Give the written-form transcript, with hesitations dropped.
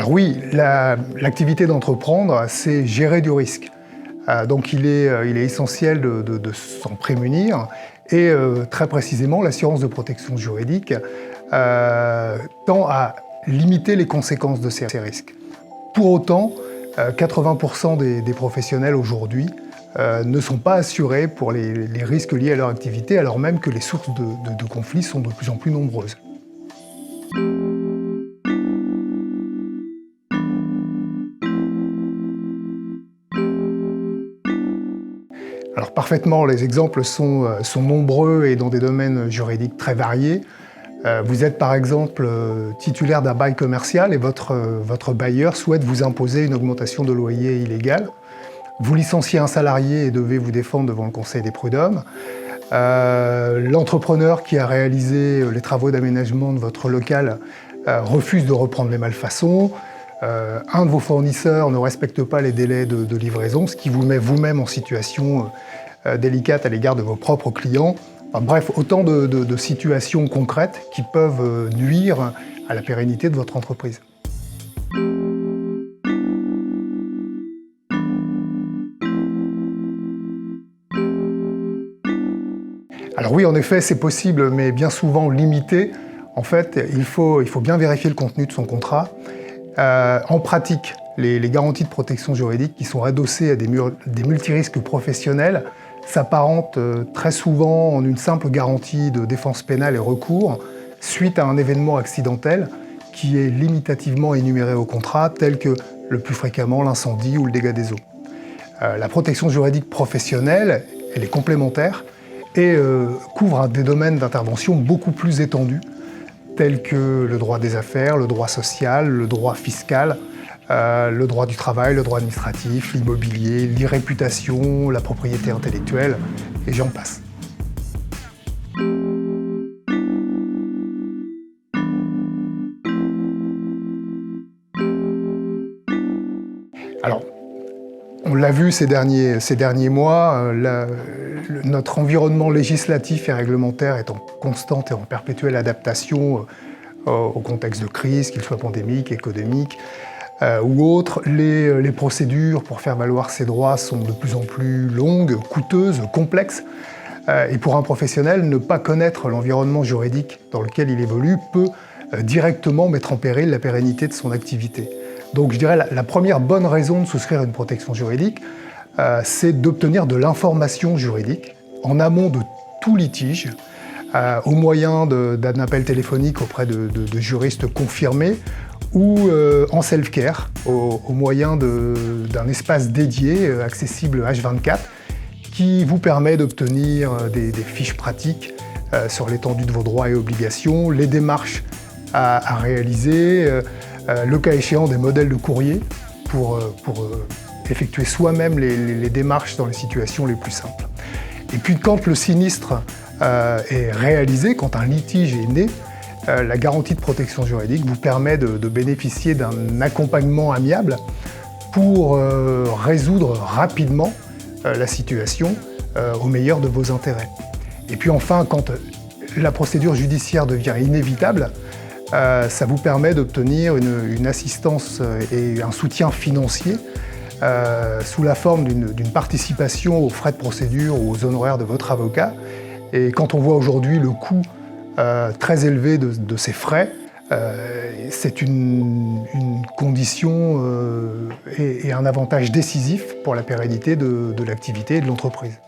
Alors oui, l'activité d'entreprendre, c'est gérer du risque. Donc il est essentiel de s'en prémunir et très précisément, l'assurance de protection juridique tend à limiter les conséquences de ces risques. Pour autant, 80% des professionnels aujourd'hui ne sont pas assurés pour les risques liés à leur activité, alors même que les sources de conflits sont de plus en plus nombreuses. Alors parfaitement, les exemples sont nombreux et dans des domaines juridiques très variés. Vous êtes par exemple titulaire d'un bail commercial et votre bailleur souhaite vous imposer une augmentation de loyer illégale. Vous licenciez un salarié et devez vous défendre devant le Conseil des prud'hommes. L'entrepreneur qui a réalisé les travaux d'aménagement de votre local refuse de reprendre les malfaçons. Un de vos fournisseurs ne respecte pas les délais de livraison, ce qui vous met vous-même en situation délicate à l'égard de vos propres clients. Enfin, bref, autant de situations concrètes qui peuvent nuire à la pérennité de votre entreprise. Alors oui, en effet, c'est possible, mais bien souvent limité. En fait, il faut bien vérifier le contenu de son contrat. En pratique, les garanties de protection juridique qui sont adossées à des multirisques professionnels s'apparentent très souvent en une simple garantie de défense pénale et recours suite à un événement accidentel qui est limitativement énuméré au contrat, tel que le plus fréquemment l'incendie ou le dégât des eaux. La protection juridique professionnelle, elle est complémentaire et couvre des domaines d'intervention beaucoup plus étendus, tels que le droit des affaires, le droit social, le droit fiscal, le droit du travail, le droit administratif, l'immobilier, l'irréputation, la propriété intellectuelle, et j'en passe. Alors, on l'a vu ces derniers mois, notre environnement législatif et réglementaire est en constante et en perpétuelle adaptation au contexte de crise, qu'il soit pandémique, économique ou autre. Les procédures pour faire valoir ses droits sont de plus en plus longues, coûteuses, complexes. Et pour un professionnel, ne pas connaître l'environnement juridique dans lequel il évolue peut directement mettre en péril la pérennité de son activité. Donc je dirais la première bonne raison de souscrire une protection juridique, c'est d'obtenir de l'information juridique en amont de tout litige, au moyen d'un appel téléphonique auprès de juristes confirmés ou en self-care, au moyen d'un espace dédié, accessible H24, qui vous permet d'obtenir des fiches pratiques sur l'étendue de vos droits et obligations, les démarches à réaliser, le cas échéant des modèles de courrier pour effectuer soi-même les démarches dans les situations les plus simples. Et puis quand le sinistre est réalisé, quand un litige est né, la garantie de protection juridique vous permet de bénéficier d'un accompagnement amiable pour résoudre rapidement la situation au meilleur de vos intérêts. Et puis enfin, quand la procédure judiciaire devient inévitable, ça vous permet d'obtenir une assistance et un soutien financier sous la forme d'une participation aux frais de procédure ou aux honoraires de votre avocat. Et quand on voit aujourd'hui le coût très élevé de ces frais, c'est une condition et un avantage décisif pour la pérennité de l'activité et de l'entreprise.